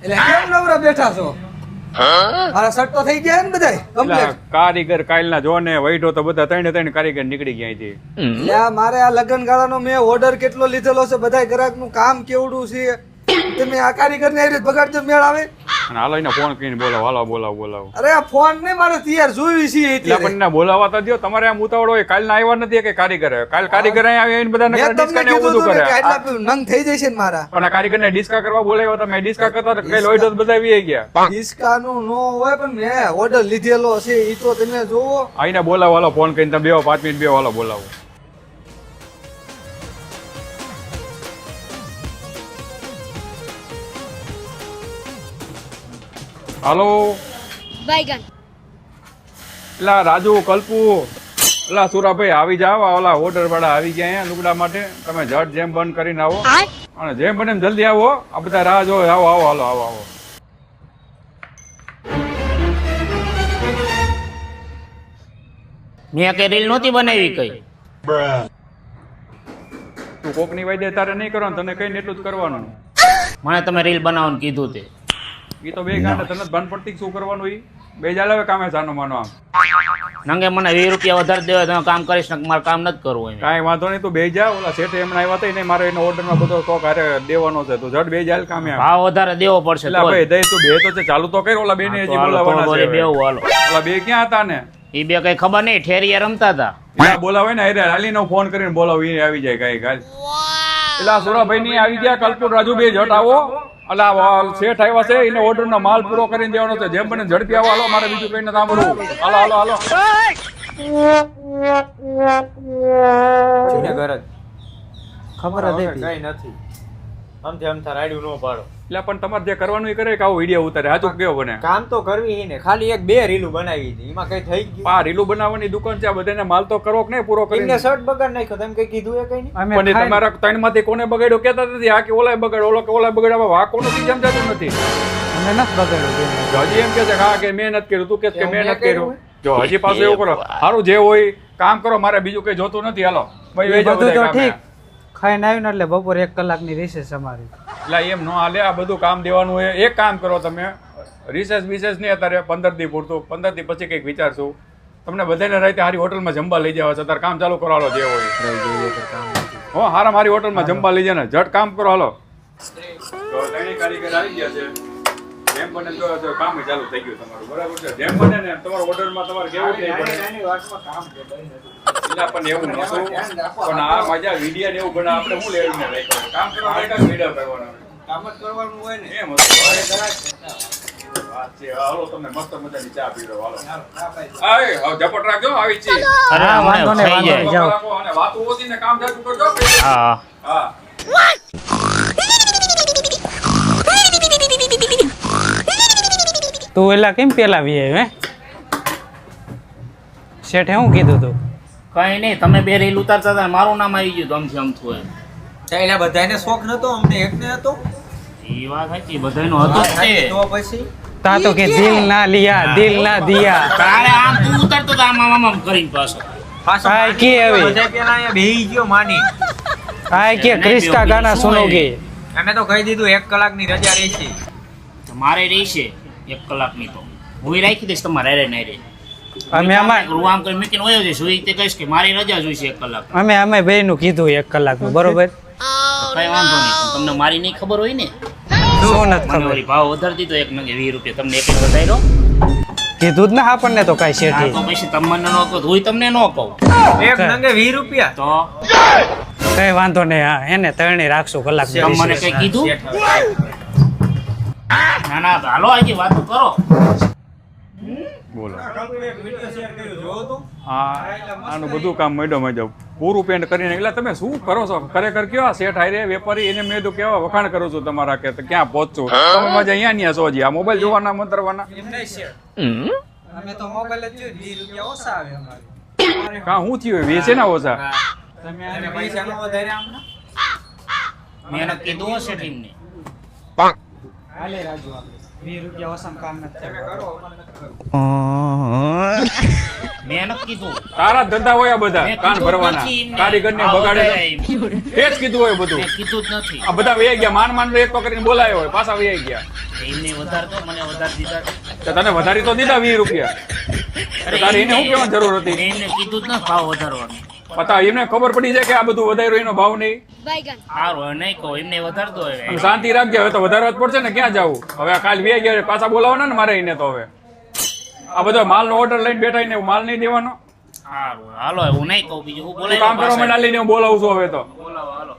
એટલે કેમ નવરા બેઠા છો? મારા શર્ટ તો થઈ ગયા ને બધાય કમ્પ્લીટ. કારીગર કાલના જો ને વૈઠો તો બધા ત્રણે કારીગર નીકળી ગયા અહીંથી. એટલે મારે આ લગન ગાળાનો મેં ઓર્ડર કેટલો લીધેલો છે, બધાય ગ્રાહકનું કામ કેવડું છે, તમે આ કારીગરને આવી રીતે બગાડજો મેળ આવે? અને હાલો એને ફોન કરીને બોલાવો. અરે આ ફોન ને મારે તૈયાર જોઈ છે એટલે આપણને બોલાવવા તો દો. તમારે આમ ઉતાવળ હોય. કાલના આવ્યા નથી કે કારીગર કાલ કારીગર અહીં આવીને બધાને ડિસ્કા ને એવું બધું કરે. નંગ થઈ જશે ને મારા. પણ આ કારીગરને ડિસ્કા કરવા બોલાવ્યો તમે ડિસ્કા કરતા તો કઈ લોઈડો બધા આવી ગયા. ડિસ્કા નું નો હોય પણ મેં ઓર્ડર લીધેલો છે ઈ તો તમે જોવો. આઈને બોલાવો હાલો ફોન કરીને તમે બેહો 5 મિનિટ બેહો હાલો બોલાવો. હાલો બાયગન એલા રાજુ કલ્પુ એલા સુરાભાઈ આવી જાવ. ઓલા ઓર્ડર વાળા આવી ગયા અહીંયા લુગડા માટે. તમે ઝટ જેમ બંધ કરીને આવો અને જેમ બને એમ જલ્દી આવો. આ બધા રાહ જો. આવો હાલો. મેં કઈ રીલ નહોતી બનાવી કઈ. તું કોકની વાયદે તારે નહીં કરવાનું. તને કઈ એટલું જ કરવાનું. મને તમે રીલ બનાવવાનું કીધું તે. એ તો બે ગાંઠે તને જ બંધ પડતી શું કરવાનું. ઈ બે જાળવે કામે જાનો માનો આમ નંગે મને 20 રૂપિયા વધારે દેવા તમે કામ કરીશ ને મારે કામ નથી કરવું. કાંઈ વાંધો નહીં. તું બે જા. ઓલા શેઠ એમના આવ્યા હતા ને મારે એનો ઓર્ડરમાં બધો સ્ટોક હારે દેવાનો છે. તું ઝટ બે જા કામે. ભાવ વધારે દેવો પડશે. એટલે ભાઈ દઈ તું બે તો છે ચાલુ તો કર. ઓલા બે ને હજી બોલાવવાના છે. બેવું હાલો. ઓલા બે ક્યાં હતા ને? એ બે કઈ ખબર નહીં ઠેરિયા રમતા હતા. બોલાવે ને અરે હાલીને ફોન કરીને બોલાવ. એ આવી જાય કઈ કાલ. એટલે સુરાભાઈ ની આવી ગયા. કલ્પુર રાજુ બે ઝટ આવો. એટલે શેઠ આવ્યા છે એને ઓર્ડર નો માલ પૂરો કરીને દેવાનો છે. જેમ બને ઝડપી આવો. હાલો મારે બીજું કઈ નથી સાંભળવું. હાલો ખબર જ હતી. કઈ નથી આમ રાડ્યું ન પાડો. એટલે પણ તમારે જે કરવાનું એ કરે કે આવો વિડીયો ઉતારે. હાચું કેવો બને કામ તો કરવી ને ખાલી 1-2 રીલું બનાવી હતી એમાં કઈ થઈ ગયું. આ રીલું બનાવવાની દુકાન છે. આ બધાને માલ તો કરવો કે નહીં પૂરો એમને કરીને. શર્ટ બગાડ નાખ્યો. તમે કઈ કીધું એ કઈ નહીં. પણ એ તમારા ત્રણ માંથી કોને બગાડ્યો કેતા નથી. આ કે ઓલાય બગાડ ઓલો કે ઓલાય બગાડ. આ કોનો થી સમજાતું નથી. અમે નથી બગાડ્યું. હજી એમ કે છે હા કે મેં નથી કર્યું. તું કે મેં નથી કર્યું. જો હજી પાછું એવું કરો. સારું જે હોય કામ કરો. મારે બીજું કઈ જોતું નથી. હાલો ભાઈ વહી જાઓ બધું તો બધા કામે. ઠીક. ખાઈને આવ્યું ને એટલે બપોરે 1 કલાકની રિસેસ અમારી. એટલે એમ નો હાલે. આ બધું કામ દેવાનું હોય. એક કામ કરો તમે રિસેસ નહીં અત્યારે 15 દી પૂરતું. 15 દી પછી કંઈક વિચારશું. તમને બધાને રાતે હારી હોટલમાં જમવા લઈ જવા છે. અત્યારે કામ ચાલુ કરો હાલો જે હોય. હો હારા મારી હોટલમાં જમવા લઈ જાય ને ઝટ કામ કરો હાલો. કારીગર આવી ગયા છે. જેમ બને તો કામ ચાલુ થઈ ગયું તમારું. બરાબર છે. જેમ બને ને તમારા ઓર્ડરમાં તમારે કેવું છે પણ એવું નતું. પણ આ મજા વિડિયો ને એવું ઘણા આપણે શું લેવીને રાખ્યું. કામ કરવા રાખ્યા વિડિયો કરવાનો. કામ જ કરવાનું હોય ને એમ હતું. વાત છે. હાલો તમને મસ્ત મજાની ચા પીરો હાલો. આય હવે ઝપટ રાખજો આવી છે. અરે વાંધો મને નહીં, થઈ જાય. જાઓ. અને વાતો ઓછી ને કામ જાતું કરજો. હા હા તું એલા કેમ પેલા વી આવ્યો હે? શેઠે શું કીધું તું? કઈ નહીં. તમે બે રીલ ઉતારતા હતા મારું નામ આવી ગયું અમથી અમથું એમ. એટલે બધાને શોખ નતો અમને એકને હતો. એ વાત સાચી બધાનો હતો જ છે. તો પછી તા તો કે દિલ ના લિયા દિલ ના દિયા. તારે આમ તું ઉતારતો તો આમ કરીને પાછો. આય કે હવે બધા પેલા અહીંયા બેહી ગયો માની. આય કે ક્રિસ કા ગાના સુનોગે. અમે તો કહી દીધું 1 કલાકની રજા રહેશે. મારે રહેશે 1 કલાકની તો હું રાખી દઈશ તમારે રે નહીં રે. અમે અમાર હું આમ કરી મૂકીને વયો જઈશ. હું તે કહીશ કે મારી રજા જોઈશે 1 કલાક. અમે બેયનું કીધું 1 કલાકનું બરોબર. કઈ વાંધો નહીં. પણ તમને મારી નહીં ખબર હોય ને. શું નથી મને ખબર? વળી ભાવ વધારી દીધો. એક નંગે 20 રૂપિયા તમને એક વધાર્યો. કીધું જ ને આપણને તો કાંઈ આ શેઠી. તો પછી તમને ન કહું હું તમને ન કહું એક નંગે 20 રૂપિયા. તો કઈ વાંધો નહીં. હા એને ત્રણે રાખશું કલાક. તમે મને કઈ કીધું? ના ના હાલો આજે વાતો કરો. બોલો હા આનું બધું કામ મળ્યો પૂરું પેન્ટ કરીને. એટલે તમે શું કરો છો ખરેખર? કેવા શેઠ હારે વેપારી એને મેં તો કેવા વખાણ કરું છું તમારા કે ક્યાં પહોંચશું તમે મજા અહીંયા છો હજી. આ મોબાઈલ જોવાના મંતરવાના અમે તો મોબાઈલ જ જોઈ 20 રૂપિયા ઓછા આવે અમારે. કાં શું થયું વેચે ના ઓછા? તમે અને પૈસા નો વધારે આમને. મેં એને કીધું હશે ટીમને. હાલે રાજુ આપણે 20 રૂપિયા ઓછામાં કામ નથી થતું. મેં એને કીધું. તારા ધંધા હોય આ બધા મેં કાન કીધું જ ભરવાના. નથી એમને. કારીગરને ભાવ બગાડે વધારે તે જ કીધું હોય બધું. મેં કીધું જ નથી. આ બધા વહી ગયા. માન એક તો કરીને બોલાયો હોય પાછા વહી ગયા. એમને વધારે તો મને વધારે દીધા તો તને વધારી તો દીધા 20 રૂપિયા. તો તારે એને શું કહેવાની જરૂર હતી? મેં એમને કીધું જ ને ભાવ વધારવાનો. પતા એમને ખબર પડી જાય કે આ બધું વધાર્યું એનો ભાવ નહીં. સારું હવે નહીં કહું એમને વધારતો અને હવે. શાંતિ રાખજે, હવે તો વધારવા જ પડશે ને, ક્યાં જવું હવે? કાલ વે ગયા પાછા બોલાવવાના ને મારે એને. તો હવે આ બધો માલનો ઓર્ડર લઈને બેઠા ને માલ નહીં દેવાનો. સારું હાલો હું નહીં કહું બીજું હું તું કામ કરવા બોલાય માંડ, લઈને હું બોલાવું છું હવે તો. બોલાવો હાલો.